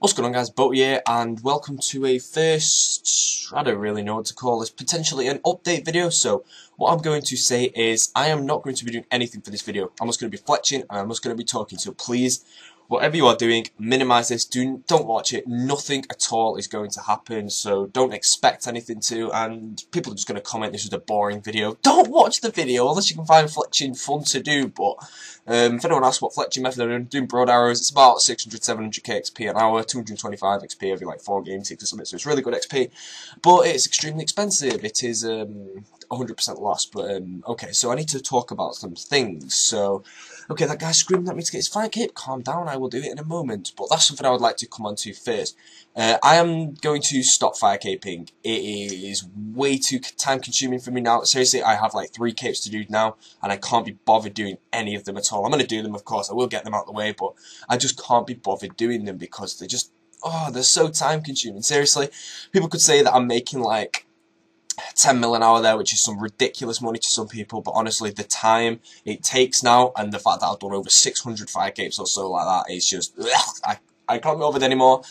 What's going on, guys? Boat here, and welcome to a first, I don't really know what to call this, potentially an update video. So what I'm going to say is I am not going to be doing anything for this video. I'm just going to be fletching and I'm just going to be talking. So please, whatever you are doing, minimize this. Don't watch it. Nothing at all is going to happen, so don't expect anything to. And people are just going to comment this was a boring video. Don't watch the video unless you can find fletching fun to do. But if anyone asks what fletching method I'm doing broad arrows, it's about 600-700k XP an hour, 225 XP every like 4 game ticks or something. So it's really good XP, but it's extremely expensive. It is 100% lost. But okay, so I need to talk about some things. So okay, that guy screaming at me to get his Firecape. Calm down, I will do it in a moment. But that's something I would like to come on to first. I am going to stop Firecaping. It is way too time consuming for me now. Seriously, I have like 3 capes to do now, and I can't be bothered doing any of them at all. I'm going to do them, of course. I will get them out of the way, but I just can't be bothered doing them because they're just, they're so time consuming. Seriously, people could say that I'm making like 10 mil an hour there, which is some ridiculous money to some people, but honestly the time it takes now and the fact that I've done over 600 Firecapes or so like that is just, I can't be bothered anymore,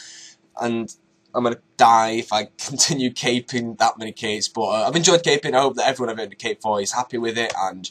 and I'm going to die if I continue caping that many capes. But I've enjoyed caping. I hope that everyone I've earned a cape for is happy with it, and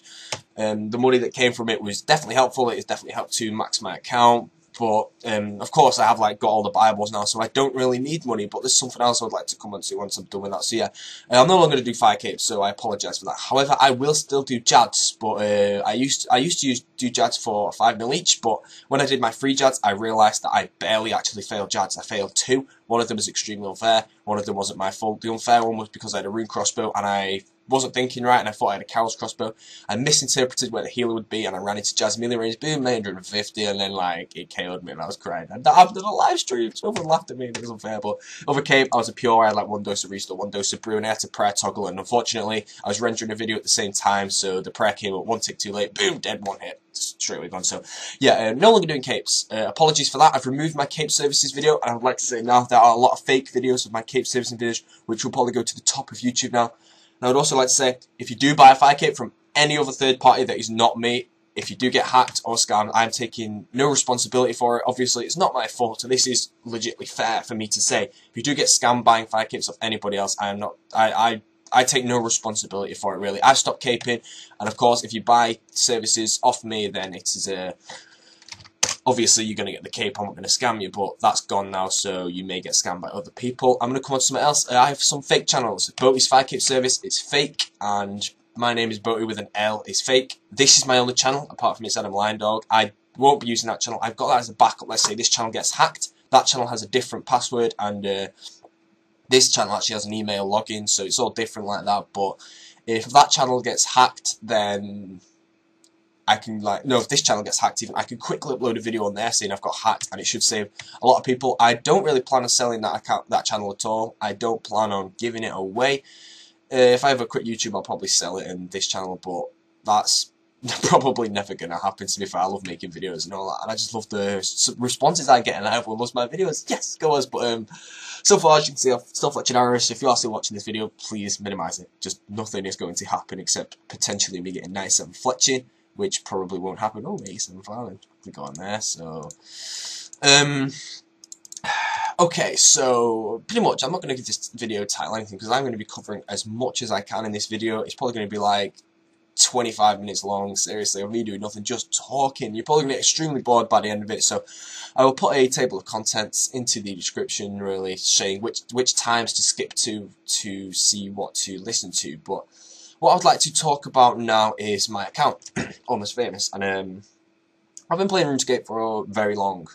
the money that came from it was definitely helpful. It has definitely helped to max my account. But of course I have like got all the Bibles now, so I don't really need money. But there's something else I'd like to come on to once I'm done with that. So yeah, I'm no longer going to do Firecapes, so I apologise for that. However, I will still do Jads, but I used to do Jads for 5 mil each. But when I did my free Jads, I realised that I barely actually failed Jads. I failed 2. One of them was extremely unfair. One of them wasn't my fault. The unfair one was because I had a rune crossbow and I wasn't thinking right, and I thought I had a cow's crossbow. I misinterpreted where the healer would be, and I ran into Jazz melee range, boom, 950, and then like it KO'd me, and I was crying. And I've done a live stream, so everyone laughed at me, and it was unfair. But over cape, I was a pure. I had like 1 dose of restore, 1 dose of brew, and I had to prayer toggle. And unfortunately, I was rendering a video at the same time, so the prayer came up 1 tick too late. Boom, dead, 1 hit, straight away gone. So yeah, no longer doing capes. Apologies for that. I've removed my cape services video, and I would like to say now there are a lot of fake videos of my cape servicing videos, which will probably go to the top of YouTube now. And I would also like to say, if you do buy a Firecape from any other third party that is not me, if you do get hacked or scammed, I'm taking no responsibility for it. Obviously, it's not my fault, and this is legitimately fair for me to say. If you do get scammed buying Firecapes off anybody else, I take no responsibility for it, really. I've stopped caping, and of course, if you buy services off me, then it is obviously, you're going to get the cape. I'm not going to scam you, but that's gone now, so you may get scammed by other people. I'm going to come on to something else. I have some fake channels. Boaty's Firecape service is fake, and my name is Boaty with an L. It's fake. This is my only channel, apart from it's Adam Lion Dog. I won't be using that channel. I've got that as a backup. Let's say this channel gets hacked. That channel has a different password, and this channel actually has an email login, so it's all different like that. But if that channel gets hacked, then I can if this channel gets hacked even, I can quickly upload a video on there saying I've got hacked, and it should save a lot of people. I don't really plan on selling that channel at all. I don't plan on giving it away. If I ever quit YouTube, I'll probably sell it in this channel, but that's probably never going to happen, to be fair. I love making videos and all that, and I just love the responses I get, and everyone loves my videos. Yes, go us. But so far, as you can see, I've still fletching arrows. If you are still watching this video, please minimise it. Just nothing is going to happen except potentially me getting 97 fletching, which probably won't happen. Oh, 87 and click on there. So, okay, so pretty much I'm not going to give this video title or anything because I'm going to be covering as much as I can in this video. It's probably going to be like 25 minutes long, seriously, of me doing nothing, just talking. You're probably going to get extremely bored by the end of it, so I will put a table of contents into the description, really, saying which times to skip to see what to listen to. But what I'd like to talk about now is my account, AimostFamous, and I've been playing Runescape for very long,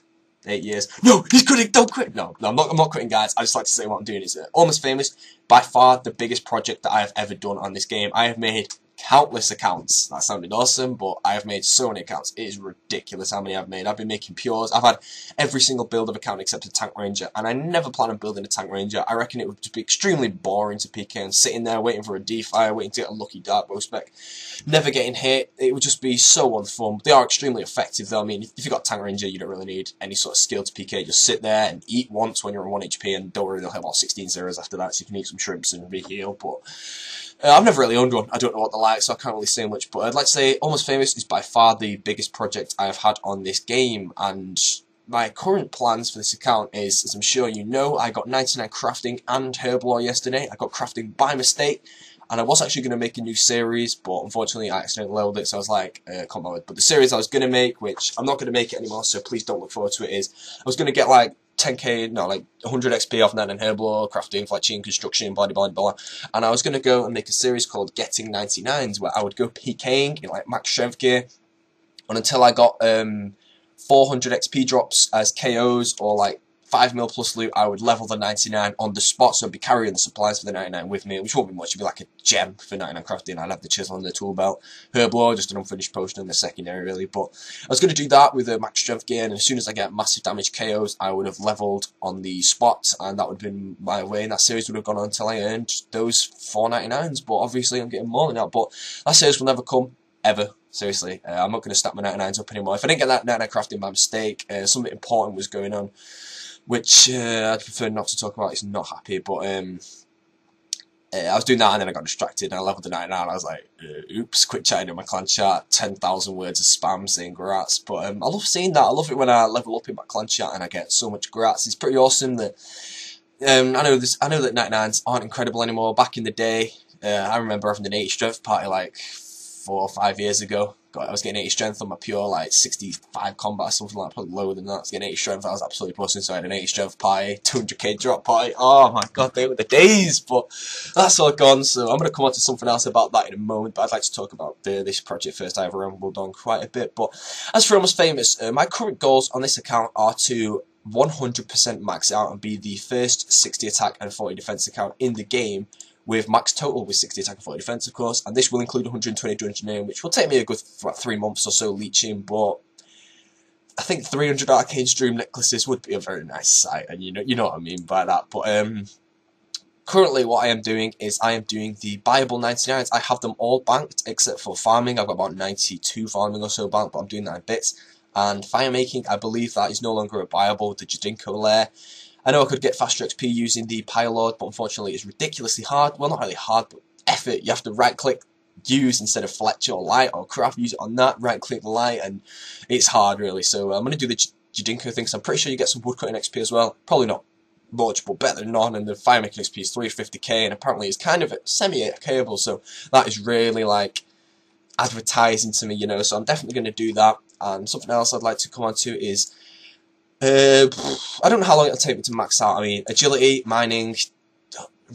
8 years. No, he's quitting, don't quit! No, I'm not quitting, guys. I just like to say what I'm doing is AimostFamous, by far the biggest project that I have ever done on this game. I have made countless accounts. That sounded awesome, but I have made so many accounts. It is ridiculous how many I've made. I've been making pures. I've had every single build of account except a tank ranger, and I never plan on building a tank ranger. I reckon it would be extremely boring to PK and sitting there waiting for a D-fire, waiting to get a lucky dark bow spec, never getting hit. It would just be so unfun. They are extremely effective though. I mean, if you've got tank ranger, you don't really need any sort of skill to PK. Just sit there and eat once when you're on 1 HP, and don't worry, they'll have about 16 zeros after that, so you can eat some shrimps and re-heal. But I've never really owned one. I don't know what they're like, so I can't really say much. But I'd like to say AimostFamous is by far the biggest project I have had on this game, and my current plans for this account is, as I'm sure you know, I got 99 crafting and herblore yesterday. I got crafting by mistake, and I was actually going to make a new series, but unfortunately I accidentally leveled it, so I was like, can't bother. But the series I was going to make, which I'm not going to make it anymore, so please don't look forward to it, is I was going to get like 10k, no, like 100 XP off 99 herblore, crafting, fletching, construction, blah blah blah, and I was going to go and make a series called Getting 99s, where I would go PKing in like max strength gear, and until I got 400 XP drops as KOs or like 5 mil plus loot, I would level the 99 on the spot, so I'd be carrying the supplies for the 99 with me, which won't be much. It'd be like a gem for 99 crafting. I'd have the chisel and the tool belt, herblore, just an unfinished potion in the secondary really. But I was going to do that with a max strength gear, and as soon as I get massive damage KOs, I would have leveled on the spot, and that would have been my way, and that series would have gone on until I earned those 499s. But obviously I'm getting more than that, but that series will never come, ever. Seriously, I'm not going to stack my 99s up anymore. If I didn't get that 99 crafting by mistake, something important was going on, which I'd prefer not to talk about. It's not happy, but I was doing that and then I got distracted and I leveled the 99 and I was like, oops, quick chatting in my clan chat, 10,000 words of spam saying grats. But I love seeing that. I love it when I level up in my clan chat and I get so much grats. It's pretty awesome that I know that 99s aren't incredible anymore. Back in the day, I remember having an 80 strength party like 4 or 5 years ago. I was getting 80 strength on my pure like 65 combat or something like that, probably lower than that. I was getting 80 strength, I was absolutely busting, so I had an 80 strength party, 200k drop party. Oh my god, they were the days, but that's all gone, so I'm going to come on to something else about that in a moment, but I'd like to talk about this project first. I've rambled on quite a bit, but as for AimostFamous, my current goals on this account are to 100% max out and be the first 60 attack and 40 defense account in the game, with max total with 60 attack and 40 defense, of course, and this will include 120 dungeon aim, which will take me a good 3 months or so leeching, but I think 300 arcane stream necklaces would be a very nice sight, and you know what I mean by that. But currently what I am doing is I am doing the buyable 99s. I have them all banked except for farming. I've got about 92 farming or so banked, but I'm doing that in bits. And fire making, I believe that is no longer a buyable, the Jadinko lair. I know I could get faster XP using the Pylord, but unfortunately it's ridiculously hard. Well, not really hard, but effort. You have to right-click use instead of Fletcher or light or craft. Use it on that, right-click light, and it's hard, really. So I'm going to do the Jadinko thing, because I'm pretty sure you get some woodcutting XP as well. Probably not much, but better than none, and the fire making XP is 350k, and apparently it's kind of semi-attackable, so that is really, like, advertising to me, you know, so I'm definitely going to do that. And something else I'd like to come on to is I don't know how long it'll take me to max out. I mean, agility, mining,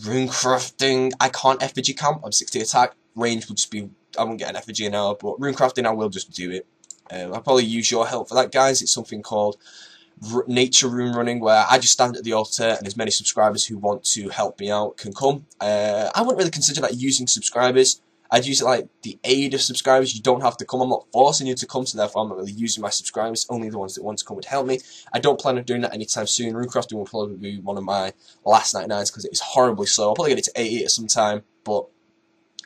rune crafting. I can't effigy camp. I'm 60 attack. Range would just be, I won't get an effigy an hour, but rune crafting, I will just do it. I'll probably use your help for that, guys. It's something called nature rune running, where I just stand at the altar and as many subscribers who want to help me out can come. I wouldn't really consider that using subscribers. I'd use it like the aid of subscribers. You don't have to come. I'm not forcing you to come, so therefore I'm not really using my subscribers. Only the ones that want to come would help me. I don't plan on doing that anytime soon. Runecrafting will probably be one of my last 99s because it is horribly slow. I'll probably get it to 80 at some time, but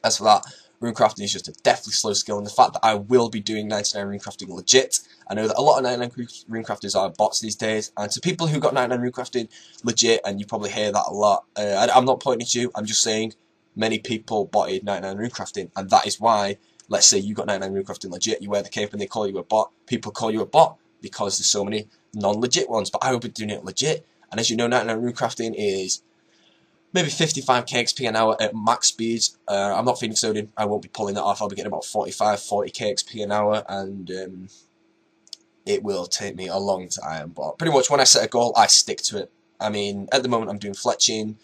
as for that, runecrafting is just a deathly slow skill, and the fact that I will be doing 99 runecrafting legit. I know that a lot of 99 runecrafters are bots these days, and to people who got 99 runecrafting legit, and you probably hear that a lot, I'm not pointing at you, I'm just saying many people botted 99 runecrafting, and that is why, let's say you got 99 runecrafting legit, you wear the cape and they call you a bot. People call you a bot because there's so many non-legit ones, but I will be doing it legit. And as you know, 99 runecrafting is maybe 55k XP an hour at max speeds. I'm not feeding sodium, I won't be pulling that off. I'll be getting about 40k XP an hour, and it will take me a long time, but pretty much when I set a goal, I stick to it. I mean, at the moment I'm doing fletching.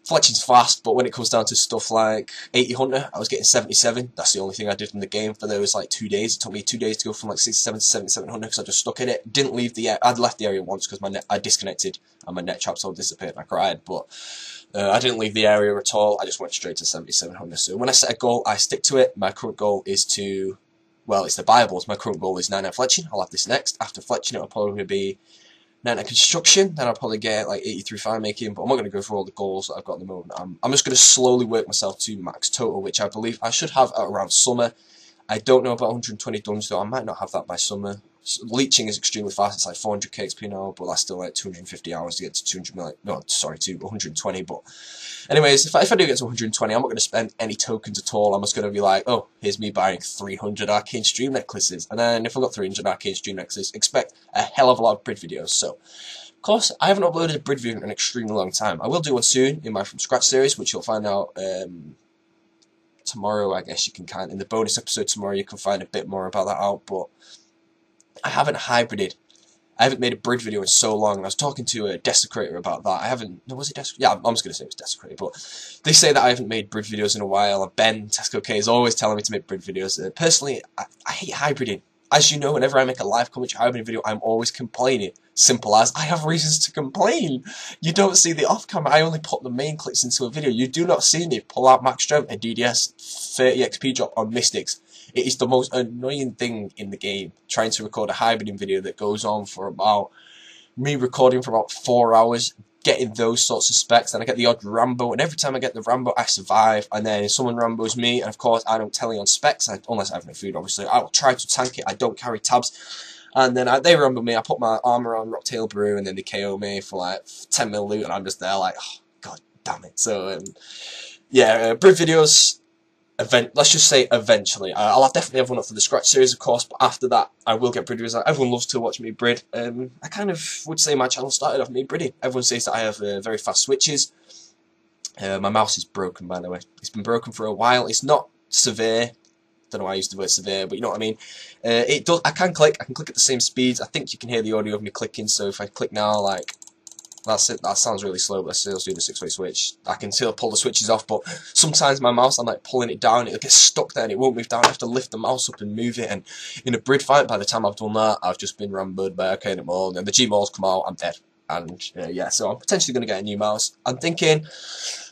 Fletching's fast, but when it comes down to stuff like 80 Hunter, I was getting 77. That's the only thing I did in the game for those like 2 days. It took me 2 days to go from like 67 to 77 Hunter because I just stuck in it. Didn't leave the area. I'd left the area once because I disconnected and my net traps all disappeared and I cried, but I didn't leave the area at all. I just went straight to 77 Hunter. So when I set a goal, I stick to it. My current goal is to, well, it's the Bibles. My current goal is 99 fletching. I'll have this next. After fletching, it'll probably be 99 construction, then I'll probably get like 83 fire making, but I'm not going to go for all the goals that I've got at the moment. I'm just going to slowly work myself to max total, which I believe I should have at around summer. I don't know about 120 dungeons though, I might not have that by summer. leeching is extremely fast. It's like 400 KXP now, but that's still like 250 hours to get to 200 million. No, sorry, to 120. But anyways, if I do get to 120, I'm not going to spend any tokens at all. I'm just going to be like, oh, here's me buying 300 arcane stream necklaces. And then if I've got 300 arcane stream necklaces, expect a hell of a lot of Brid videos. So, of course, I haven't uploaded a Brid video in an extremely long time. I will do one soon in my From Scratch series, which you'll find out tomorrow. I guess you can kind of, in the bonus episode tomorrow, you can find a bit more about that out. But I haven't hybrided. I haven't made a Brid video in so long. I was talking to a Desecrator about that. I haven't... No, was it Desecrator? Yeah, I'm just going to say it was Desecrator. But they say that I haven't made Brid videos in a while. And Ben, Tesco K, is always telling me to make Brid videos. Personally, I hate hybriding. As you know, whenever I make a live commentary hybrid video, I'm always complaining. Simple as, I have reasons to complain. You don't see the off-camera. I only put the main clips into a video. You do not see me pull out max strength and DDS 30 XP drop on Mystics. It is the most annoying thing in the game, trying to record a hybriding video that goes on for about, me recording for about 4 hours, getting those sorts of specs, and I get the odd Rambo, and every time I get the Rambo, I survive, and then someone Rambos me, and of course, I don't tell you on specs, unless I have no food, obviously. I will try to tank it, I don't carry tabs, and then they Rambo me, I put my armor on, Rocktail Brew, and then they KO me for like 10 mil loot, and I'm just there like, oh, god damn it. So, yeah, Brid videos, let's just say eventually. I'll definitely have one up for the Scratch series, of course, but after that, I will get Brid videos. Everyone loves to watch me Brid. I kind of would say my channel started off me Bridding. Everyone says that I have very fast switches. My mouse is broken, by the way. It's been broken for a while. It's not severe. Don't know why I used the word severe, but you know what I mean. It does. I can click at the same speeds. I think you can hear the audio of me clicking. So if I click now, like. That's it. That sounds really slow, but let's do the 6-way switch. I can still pull the switches off, but sometimes my mouse, I'm like pulling it down, it'll get stuck there and it won't move down. I have to lift the mouse up and move it. And in a Brid fight, by the time I've done that, I've just been ramboed by Arcane Maul, and the G-Mauls come out, I'm dead. And yeah, so I'm potentially going to get a new mouse. I'm thinking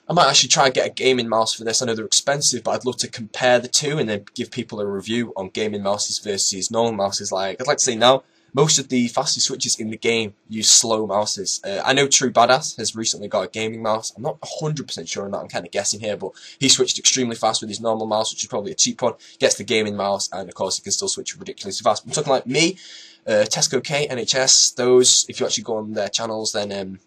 I might actually try and get a gaming mouse for this. I know they're expensive, but I'd love to compare the two and then give people a review on gaming mouses versus normal mouses. Like, I'd like to say now, most of the fastest switches in the game use slow mouses. I know True Badass has recently got a gaming mouse. I'm not 100% sure on that, I'm kind of guessing here, but he switched extremely fast with his normal mouse, which is probably a cheap one, gets the gaming mouse, and of course he can still switch ridiculously fast. I'm talking like me, Tesco K, NHS, those, if you actually go on their channels, then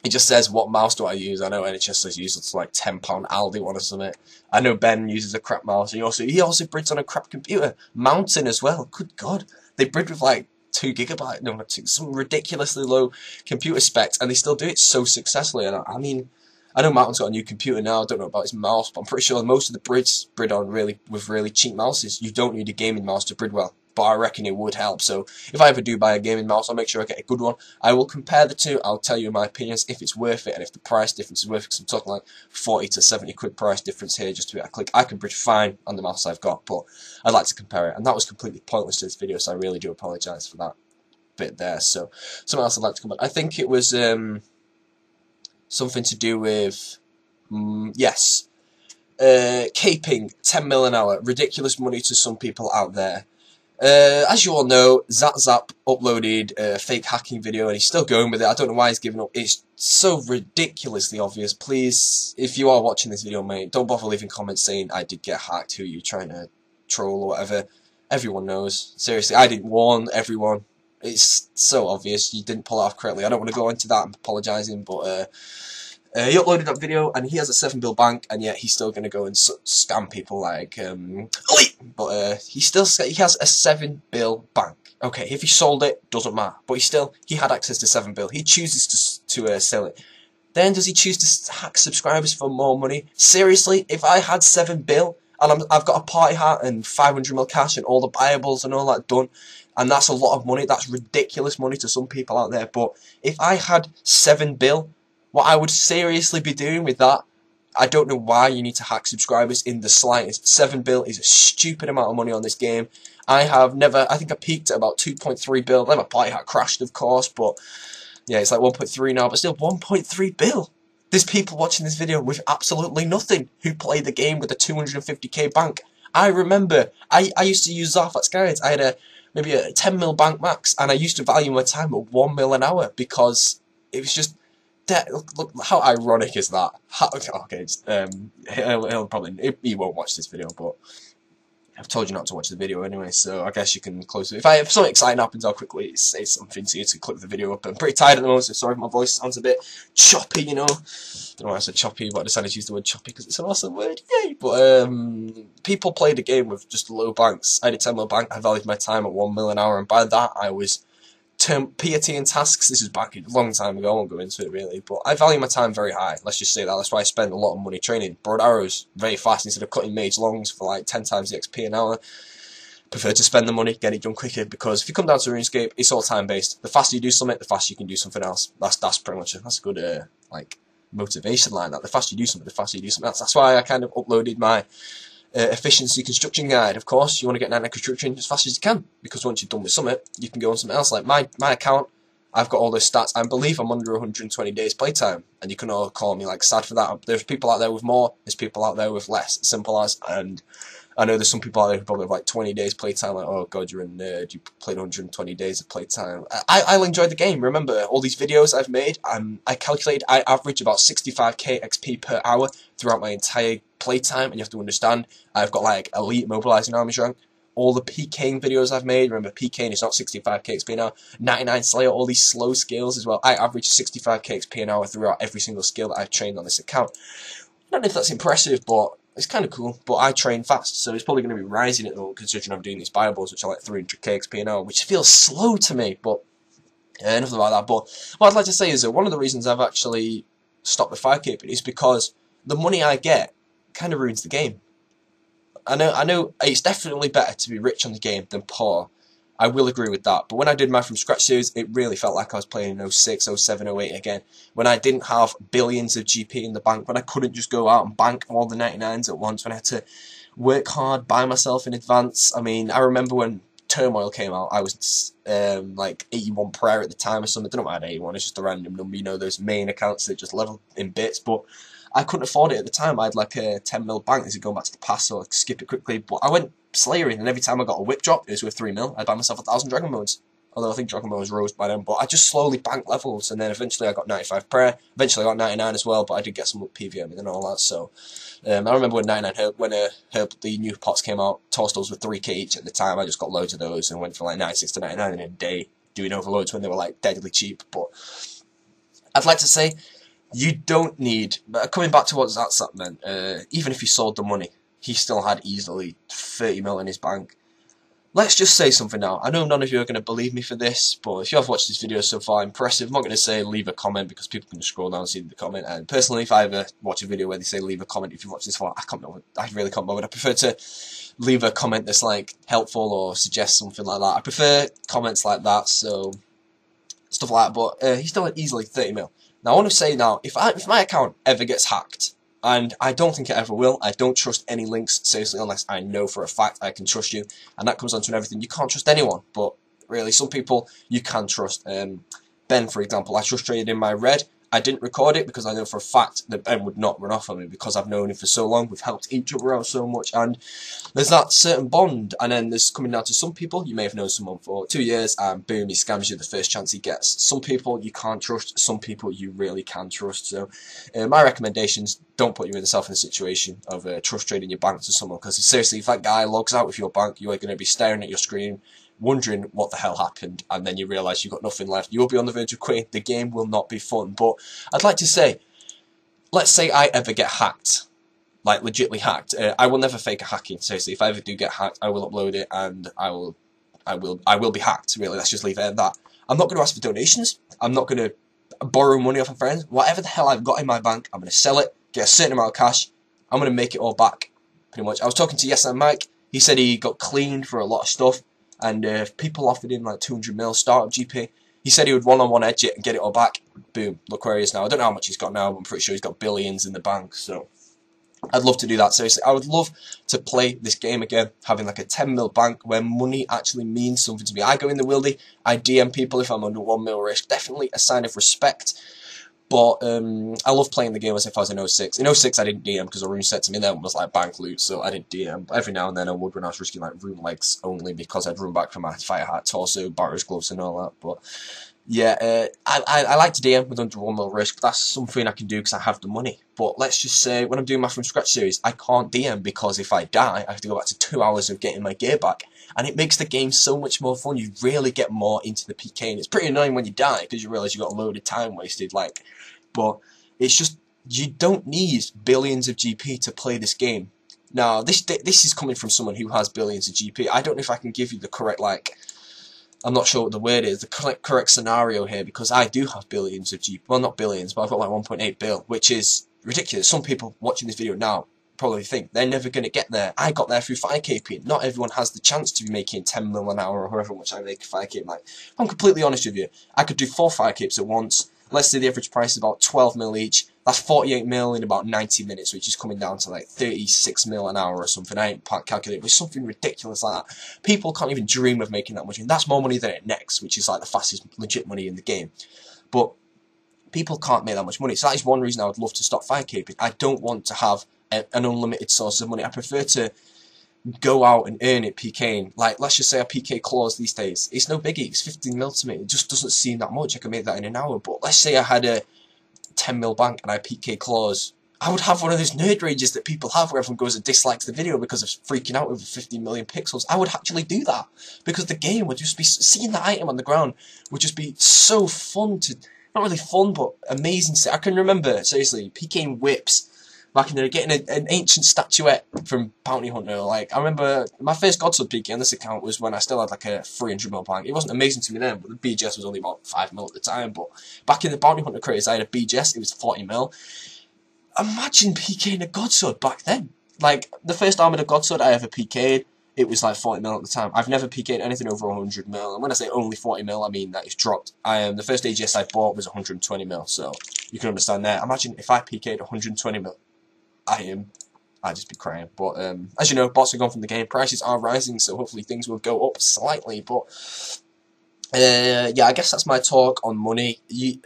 it just says, what mouse do I use? I know NHS says use it's like £10 Aldi one or something. I know Ben uses a crap mouse, and he also brids on a crap computer. Mountain as well, good god. They brid with like 2 GB, no, not 2, some ridiculously low computer specs, and they still do it so successfully. And I mean, I know Mountain's got a new computer now, I don't know about his mouse, but I'm pretty sure most of the brids brid on with really cheap mouses. You don't need a gaming mouse to brid well, but I reckon it would help. So if I ever do buy a gaming mouse, I'll make sure I get a good one. I will compare the two, I'll tell you my opinions, if it's worth it, and if the price difference is worth it, because I'm talking like 40 to 70 quid price difference here, just to be able to click. I can brid fine on the mouse I've got, but I'd like to compare it, and that was completely pointless to this video, so I really do apologise for that bit there. So something else I'd like to comment. I think it was something to do with yes, caping 10 mil an hour, ridiculous money to some people out there. As you all know, Zap uploaded a fake hacking video and he's still going with it. I don't know why he's giving up. It's so ridiculously obvious. Please, if you are watching this video, mate, don't bother leaving comments saying I did get hacked, who you trying to troll or whatever. Everyone knows. Seriously, I didn't warn everyone. It's so obvious. You didn't pull it off correctly. I don't want to go into that. I'm apologising, but he uploaded that video and he has a 7 bill bank, and yet he's still going to go and scam people like but he has a 7 bill bank. Okay, if he sold it, doesn't matter. But he had access to 7 bill. He chooses to sell it. Then does he choose to hack subscribers for more money? Seriously, if I had 7 bill and I've got a party hat and 500 mil cash and all the buyables and all that done, and that's a lot of money, that's ridiculous money to some people out there, but if I had 7 bill, what I would seriously be doing with that, I don't know why you need to hack subscribers in the slightest. 7 bill is a stupid amount of money on this game. I think I peaked at about 2.3 bill, then my party hat crashed of course, but yeah, it's like 1.3 now, but still 1.3 bill. There's people watching this video with absolutely nothing who play the game with a 250k bank. I remember, I used to use Zarf at Skyrids. I had maybe a 10 mil bank max, and I used to value my time at 1 mil an hour because it was just that. Look, how ironic is that? Okay, he won't watch this video, but I've told you not to watch the video anyway, so I guess you can close it. If something exciting happens, I'll quickly say something to you to click the video up. I'm pretty tired at the moment, so sorry if my voice sounds a bit choppy, you know. Don't know why I said choppy, but I decided to use the word choppy because it's an awesome word, yay! But people play the game with just low banks. I did 10 mil bank, I valued my time at 1 mil an hour, and by that I was P.A.T. and tasks. This is back a long time ago, I won't go into it really, but I value my time very high, let's just say that. That's why I spend a lot of money training. Broad arrows, very fast, instead of cutting mage longs for like 10 times the XP an hour. Prefer to spend the money, get it done quicker, because if you come down to RuneScape, it's all time based. The faster you do something, the faster you can do something else. That's pretty much that's a good like motivation line. That the faster you do something, the faster you do something else. That's why I kind of uploaded my efficiency construction guide. Of course, you want to get 99 construction as fast as you can, because once you're done with something, you can go on something else. Like my account, I've got all those stats. I believe I'm under 120 days playtime, and you can all call me like sad for that. There's people out there with more, there's people out there with less. Simple as. And I know there's some people out there who probably have like 20 days playtime, like, oh god, you're a nerd, you played 120 days of playtime. I'll enjoy the game. Remember, all these videos I've made, I calculated I average about 65k XP per hour throughout my entire playtime, and you have to understand, I've got like elite mobilizing armies rank. All the PKing videos I've made, remember PKing is not 65k XP an hour, 99 Slayer, all these slow skills as well. I average 65k XP an hour throughout every single skill that I've trained on this account. I don't know if that's impressive, but it's kind of cool. But I train fast, so it's probably going to be rising at the moment, considering I'm doing these Bibles, which are like 300k XP an hour, which feels slow to me, but enough about that. But what I'd like to say is that one of the reasons I've actually stopped the Firecapes is because the money I get kind of ruins the game. I know it's definitely better to be rich on the game than poor. I will agree with that. But when I did my from scratch series, it really felt like I was playing in 06, 07, 08 again. When I didn't have billions of GP in the bank, when I couldn't just go out and bank all the 99s at once, when I had to work hard, buy myself in advance. I mean, I remember when Turmoil came out, I was like 81 prayer at the time or something. I don't know why I had 81, it's just a random number, you know, those main accounts that just level in bits. But I couldn't afford it at the time. I had like a 10 mil bank. This is going back to the past, so I'll skip it quickly. But I went slayering, and every time I got a whip drop, it was worth 3 mil. I'd buy myself 1,000 dragon modes. Although I think dragon modes rose by then. But I just slowly banked levels, and then eventually I got 95 prayer. Eventually I got 99 as well, but I did get some PVM and all that. So I remember when 99 Herb, when the new pots came out, Torstos were 3k each at the time. I just got loads of those and went from like 96 to 99 in a day, doing overloads when they were like deadly cheap. But I'd like to say, you don't need, coming back to what Zatzap meant, even if he sold the money, he still had easily 30 mil in his bank. Let's just say something now. I know none of you are going to believe me for this, but if you have watched this video so far, impressive. I'm not going to say leave a comment, because people can scroll down and see the comment. And personally, if I ever watch a video where they say leave a comment if you watch this far, I really can't bother. I prefer to leave a comment that's like helpful or suggest something like that. I prefer comments like that, so stuff like that. But he still had easily 30 mil. Now, I want to say now, if my account ever gets hacked, and I don't think it ever will, I don't trust any links, seriously, unless I know for a fact I can trust you, and that comes on to everything. You can't trust anyone, but really, some people you can trust. Ben, for example, I trust traded in my red. I didn't record it because I know for a fact that Ben would not run off on me, because I've known him for so long, we've helped each other out so much, and there's that certain bond. And then there's coming down to some people, you may have known someone for 2 years, and boom, he scams you the first chance he gets. Some people you can't trust, some people you really can trust. So my recommendations, don't put yourself in a situation of trust trading your bank to someone, because seriously, if that guy logs out with your bank, you are going to be staring at your screen, wondering what the hell happened, and then you realise you've got nothing left. You will be on the verge of quitting. The game will not be fun. But I'd like to say, let's say I ever get hacked, like legitly hacked. I will never fake a hacking. Seriously, if I ever do get hacked, I will upload it, and I will be hacked. Really, let's just leave it at that. I'm not going to ask for donations. I'm not going to borrow money off of friends. Whatever the hell I've got in my bank, I'm going to sell it, get a certain amount of cash. I'm going to make it all back, pretty much. I was talking to Yes and Mike. He said he got cleaned for a lot of stuff. And if people offered him like 200 mil startup GP, he said he would one-on-one edge it and get it all back. Boom, look where he is now. I don't know how much he's got now, but I'm pretty sure he's got billions in the bank. So I'd love to do that, seriously. I would love to play this game again, having like a 10 mil bank where money actually means something to me. I go in the wildy, I DM people if I'm under 1 mil risk. Definitely a sign of respect. But I love playing the game as if I was in 06. In 06 I didn't DM because a rune set to me then was like bank loot, so I didn't DM. But every now and then I would when I was risking like rune legs only, because I'd run back from my fire hat, torso, barrow's gloves and all that. But Yeah, I like to DM with under 1 mil risk. That's something I can do because I have the money. But let's just say when I'm doing my From Scratch series, I can't DM because if I die, I have to go back to 2 hours of getting my gear back. And it makes the game so much more fun. You really get more into the PK. And it's pretty annoying when you die because you realise you got a load of time wasted. But it's just, you don't need billions of GP to play this game. Now, this is coming from someone who has billions of GP. I don't know if I can give you the correct, I'm not sure what the word is, the correct scenario here, because I do have billions of GP. Well, not billions, but I've got like 1.8 bill, which is ridiculous. Some people watching this video now probably think they're never going to get there. I got there through Firecaping. Not everyone has the chance to be making 10 mil an hour or however much I make a Firecape. Like, if I'm completely honest with you, I could do 4 Firecapes at once. Let's say the average price is about 12 mil each. That's 48 mil in about 90 minutes, which is coming down to like 36 mil an hour or something. I ain't calculated, but something ridiculous like that. People can't even dream of making that much, and that's more money than it next, which is like the fastest legit money in the game. But people can't make that much money, so that is one reason I would love to stop Firecaping. I don't want to have an unlimited source of money. I prefer to go out and earn it PKing. Like, let's just say a PK clause these days. It's no biggie, it's 15 mil to me. It just doesn't seem that much. I can make that in an hour. But let's say I had a 10 mil bank and I PK clause. I would have one of those nerd rages that people have where everyone goes and dislikes the video because of freaking out over 15 million pixels. I would actually do that because the game would just be, seeing the item on the ground would just be so fun to, not really fun, but amazing. I can remember, seriously, PKing whips back in the day, getting an ancient statuette from Bounty Hunter. Like, I remember my first Godsword PK on this account was when I still had like a 300 mil bank. It wasn't amazing to me then, but the BGS was only about 5 mil at the time. But back in the Bounty Hunter craze, I had a BGS, it was 40 mil. Imagine PKing a Godsword back then. Like, the first armoured Godsword I ever PK'd, it was like 40 mil at the time. I've never PK'd anything over 100 mil, and when I say only 40 mil, I mean that it's dropped. The first AGS I bought was 120 mil, so you can understand that. Imagine if I PK'd 120 mil. I'd just be crying. But as you know, bots are gone from the game. Prices are rising, so hopefully things will go up slightly. But yeah, I guess that's my talk on money.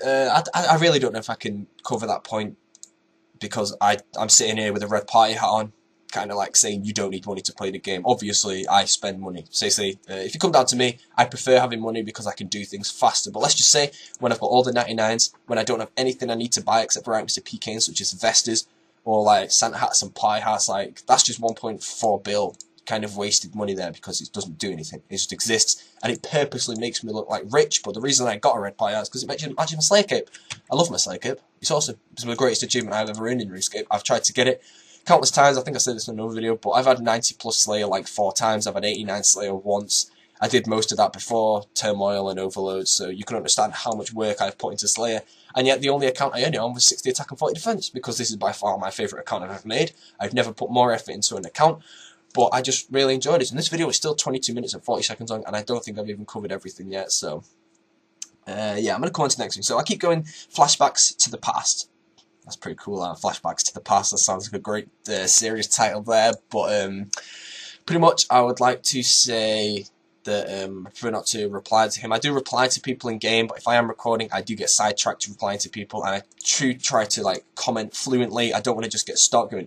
I really don't know if I can cover that point because I'm sitting here with a red party hat on, kind of like saying you don't need money to play the game. Obviously, I spend money. Seriously, if you come down to me, I prefer having money because I can do things faster. But let's just say when I've got all the 99s, when I don't have anything I need to buy except for items to PK in, such as Vestas, or like Santa hats and pie hats, like that's just 1.4 bill kind of wasted money there because it doesn't do anything. It just exists and it purposely makes me look like rich. But the reason I got a red pie hat is because it matches my Slayer cape. I love my Slayer cape. It's awesome. It's the greatest achievement I've ever earned in Runescape. I've tried to get it countless times. I think I said this in another video, but I've had 90 plus Slayer like 4 times. I've had 89 Slayer once. I did most of that before Turmoil and Overload, so you can understand how much work I've put into Slayer. And yet the only account I earned it on was 60 attack and 40 defense, because this is by far my favourite account I've ever made. I've never put more effort into an account, but I just really enjoyed it. And this video is still 22 minutes and 40 seconds long, and I don't think I've even covered everything yet, so yeah, I'm going to come on to the next one. So I keep going flashbacks to the past. That's pretty cool, flashbacks to the past. That sounds like a great series title there, but pretty much I would like to say that I prefer not to reply to him. I do reply to people in game, but if I am recording, I do get sidetracked replying to people, and I try to like comment fluently. I don't want to just get stuck going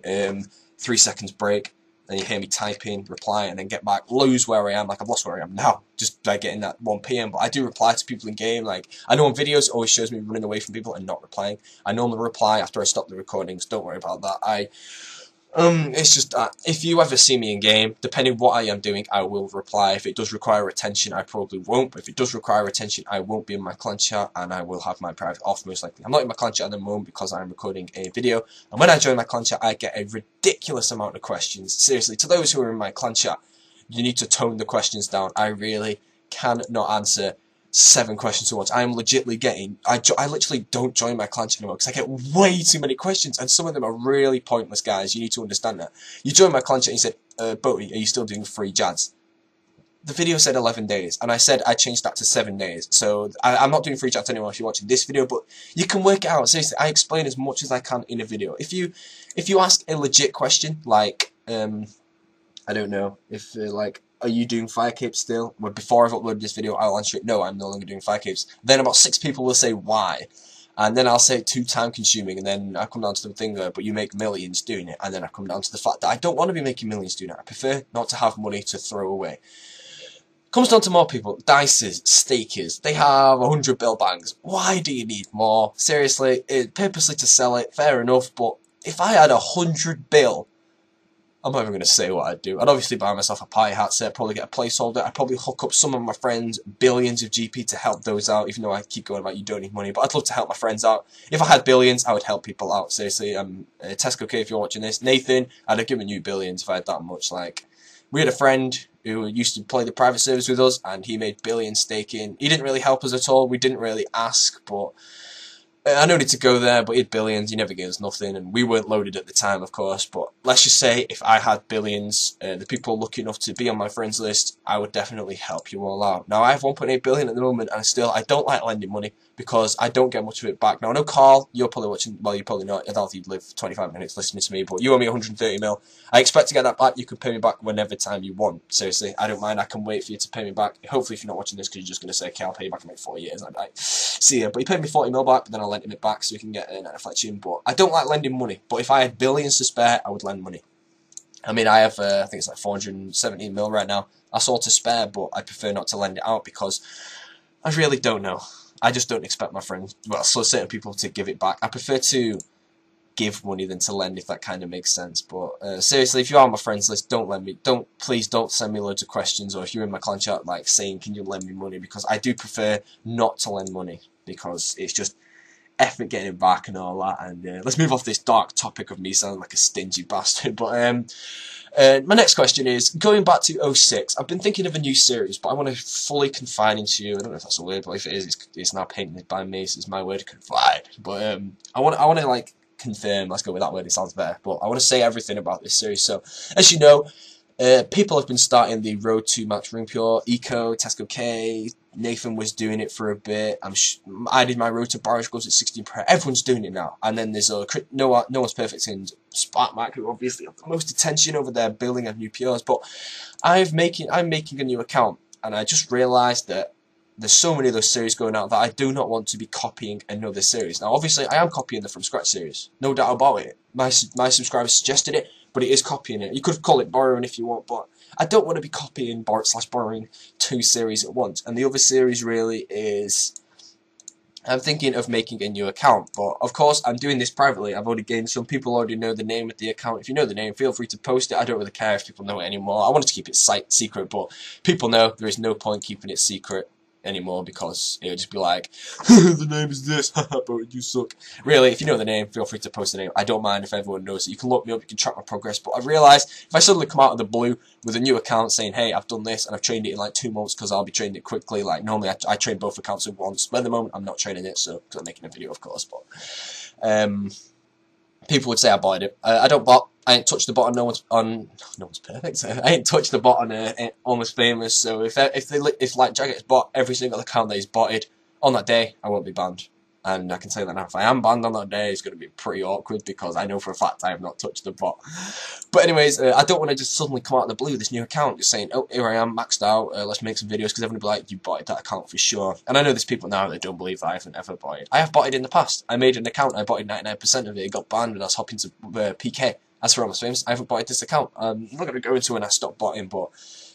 3 seconds break, then you hear me typing, reply, and then get back, lose where I am. Like I've lost where I am now, just by getting that 1 PM. But I do reply to people in game. Like I know on videos, it always shows me running away from people and not replying. I normally reply after I stop the recordings. Don't worry about that. It's just if you ever see me in game, depending what I am doing, I will reply. If it does require attention, I probably won't. But if it does require attention, I won't be in my clan chat, and I will have my private off most likely. I'm not in my clan chat at the moment because I'm recording a video. And when I join my clan chat, I get a ridiculous amount of questions. Seriously, to those who are in my clan chat, you need to tone the questions down. I really cannot answer 7 questions at once. I am legitly getting, I literally don't join my clan chat anymore because I get way too many questions, and some of them are really pointless, guys. You need to understand that. You join my clan chat and you said, Boaty, are you still doing free Jads? The video said 11 days, and I said I changed that to 7 days. So I'm not doing free Jads anymore if you're watching this video, but you can work it out. Seriously, I explain as much as I can in a video. If you ask a legit question, like, I don't know, if like, are you doing Firecapes still? Well, before I've uploaded this video, I'll answer it, no, I'm no longer doing Firecapes. Then about 6 people will say why, and then I'll say too time consuming, and then I come down to the thing there, but you make millions doing it, and then I come down to the fact that I don't want to be making millions doing it. I prefer not to have money to throw away. Comes down to more people. Dices, stakers, they have 100 bill bangs. Why do you need more? Seriously, purposely to sell it, fair enough, but if I had 100 bill, I'm not even going to say what I'd do. I'd obviously buy myself a party hat set, probably get a placeholder. I'd probably hook up some of my friends, billions of GP to help those out, even though I keep going about you don't need money. But I'd love to help my friends out. If I had billions, I would help people out. Seriously, Tesco K, if you're watching this. Nathan, I'd have given you billions if I had that much. Like, we had a friend who used to play the private service with us, and he made billions staking. He didn't really help us at all. We didn't really ask, but I no need to go there, but he had billions, he never gave us nothing, and we weren't loaded at the time, of course, but let's just say, if I had billions, the people lucky enough to be on my friends list, I would definitely help you all out. Now, I have 1.8 billion at the moment, and I don't like lending money, because I don't get much of it back. Now, I know, Carl, you're probably watching, well, you're probably not, I doubt you'd live 25 minutes listening to me, but you owe me 130 mil. I expect to get that back. You can pay me back whenever time you want. Seriously, I don't mind. I can wait for you to pay me back. Hopefully, if you're not watching this, because you're just going to say, okay, I'll pay you back in like 4 years. I'm like, see ya. But he paid me 40 mil back, but then I lent him it back so we can get a reflection. But I don't like lending money. But if I had billions to spare, I would lend money. I mean, I have, I think it's like 417 mil right now. That's all to spare, but I prefer not to lend it out because I really don't know. I just don't expect my friends, well, so certain people to give it back. I prefer to give money than to lend, if that kind of makes sense. But seriously, if you are on my friends list, don't lend me. Please don't send me loads of questions, or if you're in my clan chat, like saying, "Can you lend me money?" Because I do prefer not to lend money because it's just effort getting it back and all that. And let's move off this dark topic of me sounding like a stingy bastard. But my next question is, going back to 06, I've been thinking of a new series, but I want to fully confide into you. I don't know if that's a word, but if it is, it's now painted by me, so it's my word, confide. But I want to like confirm, let's go with that word, it sounds better, but I want to say everything about this series. So, as you know, people have been starting the road to Max Room Pure, Eco, Tesco K, Nathan was doing it for a bit, I did my road to Barrage goes at 16 per, everyone's doing it now, and then there's no one's perfect in Sparkmark, who obviously have the most attention over there building of new pures, but I'm making a new account, and I just realised that there's so many of those series going out that I do not want to be copying another series. Now, obviously, I am copying the From Scratch series, no doubt about it. My subscribers suggested it, but it is copying it. You could call it borrowing if you want, but I don't want to be copying borrowing two series at once. And the other series really is, I'm thinking of making a new account, but of course I'm doing this privately. I've already gained some people already know the name of the account. If you know the name, feel free to post it. I don't really care if people know it anymore. I wanted to keep it secret, but people know there is no point keeping it secret anymore because it would just be like, the name is this, but you suck. Really, if you know the name, feel free to post the name. I don't mind if everyone knows it. You can look me up, you can track my progress, but I've realised if I suddenly come out of the blue with a new account saying, hey, I've done this and I've trained it in like 2 months because I'll be training it quickly, like normally I train both accounts at once, but at the moment I'm not training it, so because I'm making a video, of course, but people would say I botted it. I don't bot. I ain't touched the bot on no one's perfect. I ain't touched the bot on AimostFamous. So if like Jacket's bot every single account that he's botted on that day, I won't be banned. And I can say that now. If I am banned on that day, it's going to be pretty awkward because I know for a fact I have not touched the bot. But anyways, I don't want to just suddenly come out of the blue with this new account, just saying, oh, here I am, maxed out, let's make some videos, because everyone will be like, you botted that account for sure. And I know there's people now that don't believe that I haven't ever botted. I have botted in the past. I made an account, I botted 99% of it, it got banned, and I was hopping to PK. As for AimostFamous, I haven't botted this account. I'm not going to go into when I stopped botting, but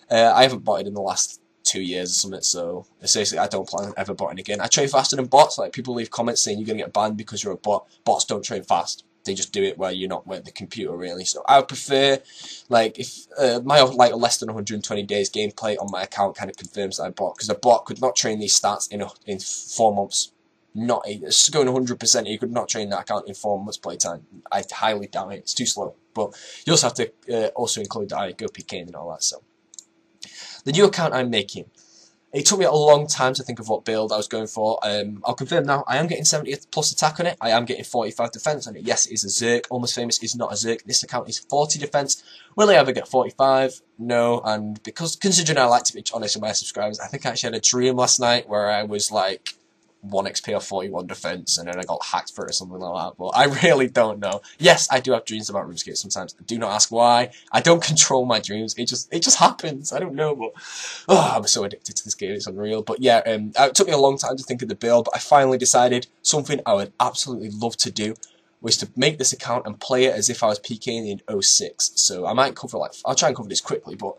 I haven't botted in the last 2 years or something, so seriously, I don't plan on ever botting again. I train faster than bots. Like, people leave comments saying you're going to get banned because you're a bot. Bots don't train fast. They just do it where you're not with the computer, really. So I would prefer, like, if my like less than 120 days gameplay on my account kind of confirms that I bot, because a bot could not train these stats in 4 months. Not it's going 100%. You could not train that account in 4 months playtime. I highly doubt it. It's too slow. But you also have to also include that I go PKing and all that. So the new account I'm making, it took me a long time to think of what build I was going for. I'll confirm now, I am getting 70 plus attack on it. I am getting 45 defense on it. Yes, it is a Zerk. AimostFamous is not a Zerk. This account is 40 defense. Will I ever get 45? No. And because, considering I like to be honest with my subscribers, I think I actually had a dream last night where I was like 1 XP or 41 defense, and then I got hacked for it or something like that, but I really don't know. Yes, I do have dreams about Runescape sometimes. Do not ask why. I don't control my dreams. It just happens. I don't know, but I'm so addicted to this game. It's unreal. But yeah, it took me a long time to think of the build, but I finally decided something I would absolutely love to do was to make this account and play it as if I was PKing in 06. So I might cover, like, I'll try and cover this quickly, but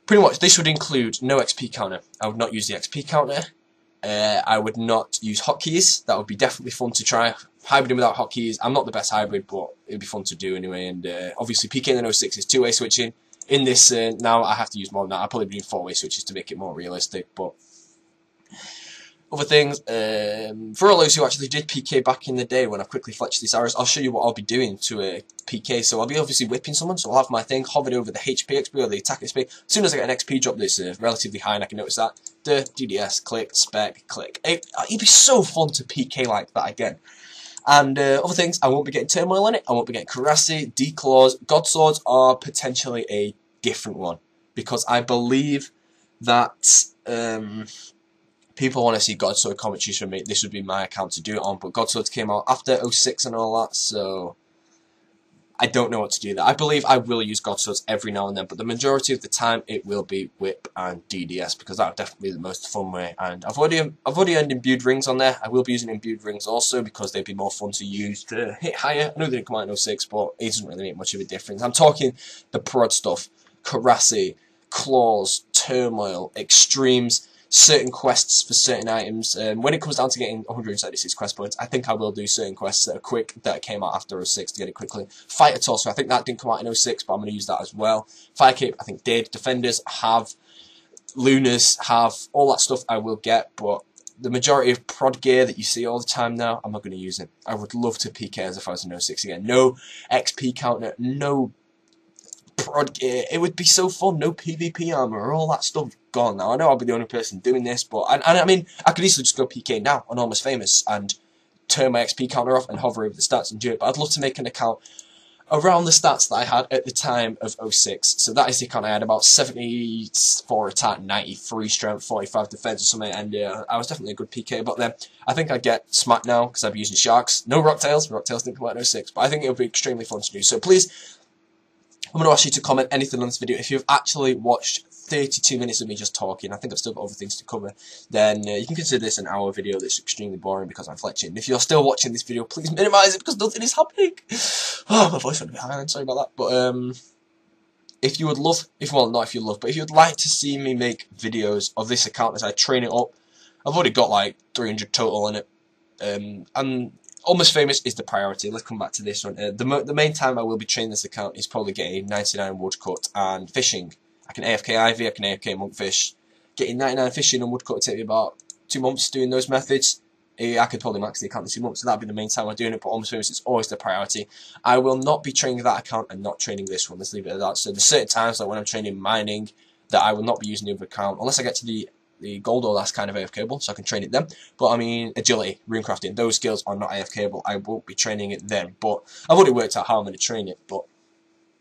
pretty much this would include no XP counter. I would not use the XP counter. I would not use hotkeys. That would be definitely fun to try. Hybriding without hotkeys. I'm not the best hybrid, but it'd be fun to do anyway. And obviously PK in the 06 is two-way switching. In this now I have to use more than that. I'll probably be doing four-way switches to make it more realistic. But other things, for all those who actually did PK back in the day when I quickly fletched these arrows, I'll show you what I'll be doing to a PK. So I'll be obviously whipping someone, so I'll have my thing hovered over the HP XP or the attack XP. As soon as I get an XP drop that's relatively high and I can notice that, DDS, click, spec, click. It'd be so fun to PK like that again. And other things, I won't be getting Turmoil in it, I won't be getting Karasi, D-Claws. God Swords are potentially a different one, because I believe that people want to see God Sword commentaries from me. This would be my account to do it on, but God Swords came out after 06 and all that, so I don't know what to do there. I believe I will use God Swords every now and then, but the majority of the time it will be Whip and DDS, because that would definitely be the most fun way. And I've already earned imbued rings on there. I will be using imbued rings also, because they'd be more fun to use to hit higher. I know they didn't come out in 06, but it doesn't really make much of a difference. I'm talking the prod stuff, Karasi, Claws, Turmoil, Extremes, certain quests for certain items. When it comes down to getting 176 quest points, I think I will do certain quests that are quick, that came out after 06 to get it quickly. Fighter Torso, I think that didn't come out in 06, but I'm going to use that as well. Firecape, I think did. Defenders have. Lunars have. All that stuff I will get, but the majority of prod gear that you see all the time now, I'm not going to use it. I would love to PK as if I was in 06 again. No XP counter, no prod gear. It would be so fun. No PvP armor, all that stuff gone now. I know I'll be the only person doing this, but I mean, I could easily just go PK now on AimostFamous and turn my XP counter off and hover over the stats and do it. But I'd love to make an account around the stats that I had at the time of 06. So that is the account I had, about 74 attack, 93 strength, 45 defense or something, and I was definitely a good PK. But then I think I'd get smacked now because I'd be using Sharks. No Rocktails. Rocktails didn't come out in 06, but I think it would be extremely fun to do. So please, I'm going to ask you to comment anything on this video. If you've actually watched 32 minutes of me just talking, I think I've still got other things to cover, then you can consider this an hour video that's extremely boring because I'm fletching. If you're still watching this video, please minimise it because nothing is happening. Oh, my voice went a bit high, I'm sorry about that. But if you would love, but if you'd like to see me make videos of this account as I train it up, I've already got like 300 total in it. And AimostFamous is the priority. Let's come back to this one. The main time I will be training this account is probably getting 99 woodcut and fishing. I can AFK Ivy, I can AFK Monkfish. Getting 99 fishing and woodcut would take me about 2 months doing those methods. I could probably max the account in 2 months, so that'd be the main time I'm doing it, but AimostFamous is always the priority. I will not be training that account and not training this one, let's leave it at that. So there's certain times, like when I'm training mining, that I will not be using the other account, unless I get to the gold or that's kind of AFKable, so I can train it then. But I mean, agility, runecrafting, those skills are not AFKable. I won't be training it then, but I've already worked out how I'm going to train it. But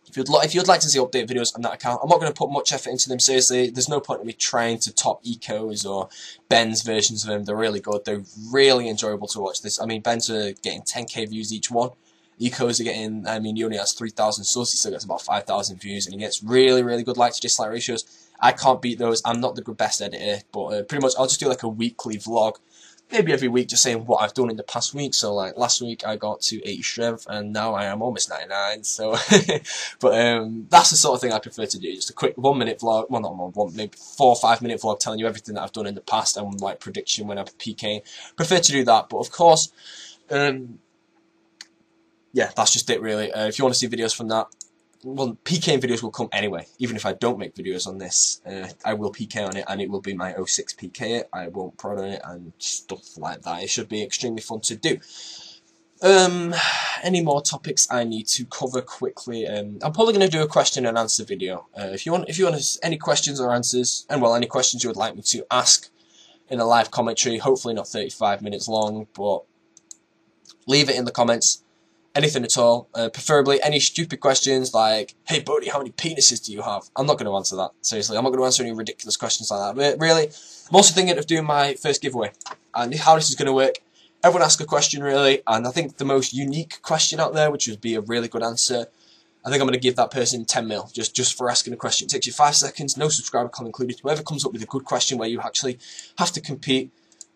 if you'd like to see update videos on that account, I'm not going to put much effort into them, seriously. There's no point in me trying to top Ecos or Ben's versions of them. They're really good. They're really enjoyable to watch. This, I mean, Ben's are getting 10k views each one. Ecos are getting, I mean, he only has 3,000 subs, he still gets about 5,000 views, and he gets really, really good like to dislike ratios. I can't beat those. I'm not the best editor, but pretty much I'll just do like a weekly vlog, maybe every week, just saying what I've done in the past week. So like last week I got to 80 strength, and now I am almost 99. So, but that's the sort of thing I prefer to do. Just a quick 1 minute vlog. Well, not one, maybe 4 or 5 minute vlog telling you everything that I've done in the past and like prediction when I'm PKing. Prefer to do that, but of course, yeah, that's just it really. If you want to see videos from that, well, PKing videos will come anyway. Even if I don't make videos on this, I will PK on it, and it will be my 06 PK it. I won't prod on it and stuff like that. It should be extremely fun to do. Any more topics I need to cover quickly? I'm probably going to do a question and answer video. If you want any questions or answers, and well, any questions you would like me to ask in a live commentary, hopefully not 35 minutes long, but leave it in the comments. Anything at all, preferably any stupid questions like, hey Bodhi, how many penises do you have? I'm not going to answer that, seriously. I'm not going to answer any ridiculous questions like that. But really, I'm also thinking of doing my first giveaway, and how this is going to work. Everyone ask a question really, and I think the most unique question out there, which would be a really good answer, I think I'm going to give that person 10 mil, just for asking a question. It takes you 5 seconds, no subscriber call included. Whoever comes up with a good question where you actually have to compete,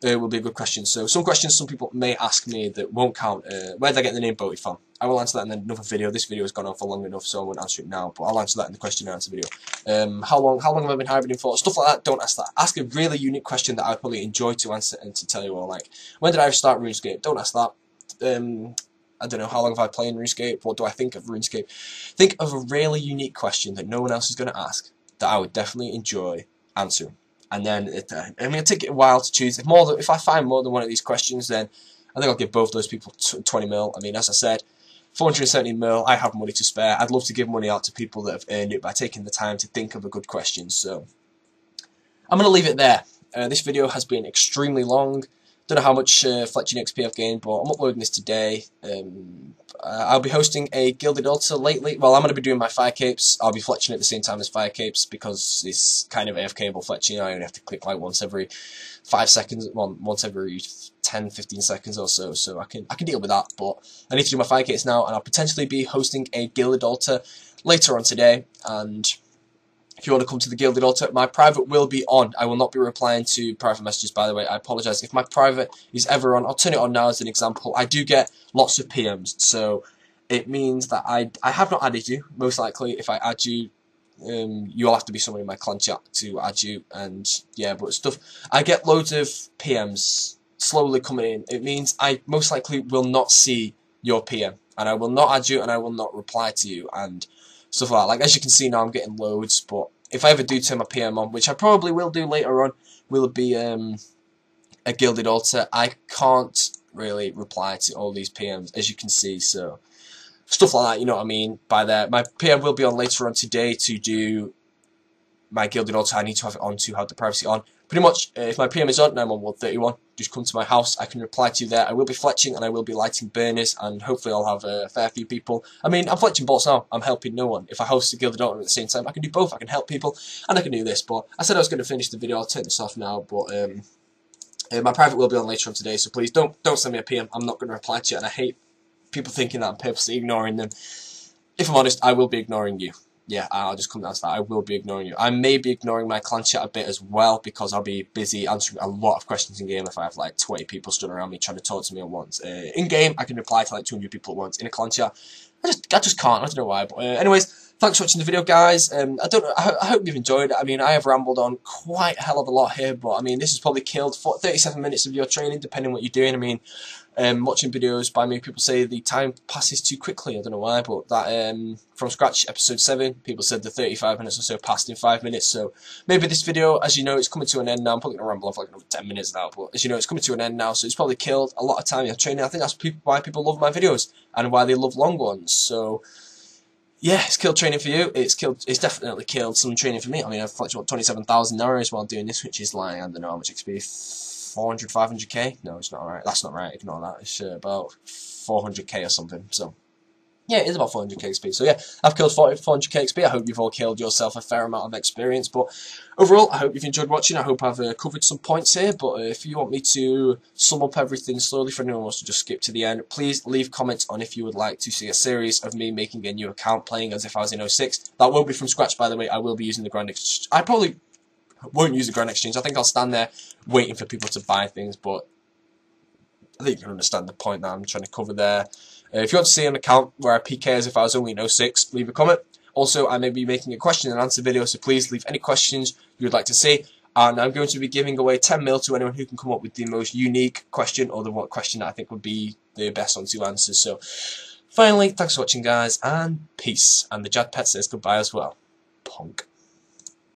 will be a good question. So some questions some people may ask me that won't count. Where did I get the name Boaty from? I will answer that in another video. This video has gone on for long enough, so I won't answer it now, but I'll answer that in the question and answer video. How long have I been hibernating for? Stuff like that, don't ask that. Ask a really unique question that I'd probably enjoy to answer and to tell you all, like, when did I start RuneScape? Don't ask that. I don't know, how long have I played RuneScape? What do I think of RuneScape? Think of a really unique question that no one else is going to ask that I would definitely enjoy answering. And then, it'll take a while to choose. If I find more than one of these questions, then I think I'll give both those people 20 mil. I mean, as I said, 470 mil, I have money to spare. I'd love to give money out to people that have earned it by taking the time to think of a good question. So, I'm going to leave it there. This video has been extremely long. Don't know how much fletching XP I've gained, but I'm uploading this today. I'll be hosting a Gilded Altar lately. Well, I'm going to be doing my Firecapes. I'll be fletching at the same time as Firecapes because it's kind of AFK-able fletching. I only have to click like once every 5 seconds, once every 10-15 seconds or so. So I can deal with that. But I need to do my Firecapes now, and I'll potentially be hosting a Gilded Altar later on today. And if you want to come to the Gilded Altar, my private will be on. I will not be replying to private messages, by the way. I apologise. If my private is ever on, I'll turn it on now as an example. I do get lots of PMs, so it means that I have not added you. Most likely, if I add you, you'll have to be someone in my clan chat to add you. And yeah, but stuff. I get loads of PMs slowly coming in. It means I most likely will not see your PM, and I will not add you, and I will not reply to you, and stuff like that. Like, as you can see now, I'm getting loads, but if I ever do turn my PM on, which I probably will do later on, will be a Gilded Altar, I can't really reply to all these PMs, as you can see, so stuff like that, you know what I mean, by there. My PM will be on later on today to do my Gilded Altar. I need to have it on to have the privacy on. Pretty much, if my PM is on and I'm on 131, just come to my house. I can reply to you there. I will be fletching and I will be lighting burners, and hopefully I'll have a fair few people. I mean, I'm fletching bolts now. I'm helping no one. If I host a Gilded Altar at the same time, I can do both. I can help people and I can do this. But I said I was going to finish the video. I'll turn this off now. But my private will be on later on today, so please don't send me a PM. I'm not going to reply to you, and I hate people thinking that I'm purposely ignoring them. If I'm honest, I will be ignoring you. Yeah, I'll just come down to that. I will be ignoring you. I may be ignoring my clan chat a bit as well, because I'll be busy answering a lot of questions in game if I have like 20 people stood around me trying to talk to me at once. In game, I can reply to like 200 people at once. In a clan chat, I just can't. I don't know why. But anyways, thanks for watching the video, guys. I hope you've enjoyed it. I mean, I have rambled on quite a hell of a lot here, but I mean, this has probably killed 37 minutes of your training, depending on what you're doing. I mean, watching videos by me, people say the time passes too quickly. I don't know why, but that from scratch episode 7, people said the 35 minutes or so passed in 5 minutes. So maybe this video, as you know, it's coming to an end now. I'm probably gonna ramble on for like another 10 minutes now, but as you know, it's coming to an end now. So it's probably killed a lot of time in training. I think that's why people love my videos and why they love long ones. So yeah, it's killed training for you. It's definitely killed some training for me. I mean, I've fletched 27,000 hours while doing this, which is like, I don't know how much XP, 400, 500k? No, it's not right. That's not right. Ignore that. It's about 400k or something. So yeah, it is about 400k XP. So yeah, I've killed 400k XP. I hope you've all killed yourself a fair amount of experience. But overall, I hope you've enjoyed watching. I hope I've covered some points here. But if you want me to sum up everything slowly for anyone who wants to just skip to the end, please leave comments on if you would like to see a series of me making a new account playing as if I was in 06. That will be from scratch, by the way. I will be using the Grand Exchange. I probably won't use the Grand Exchange. I think I'll stand there waiting for people to buy things. But I think you can understand the point that I'm trying to cover there. If you want to see an account where I PK as if I was only in 06, leave a comment. Also, I may be making a question and answer video, so please leave any questions you would like to see. And I'm going to be giving away 10 mil to anyone who can come up with the most unique question, or the question that I think would be the best one to answer. So, finally, thanks for watching, guys, and peace. And the Jad Pet says goodbye as well. Punk.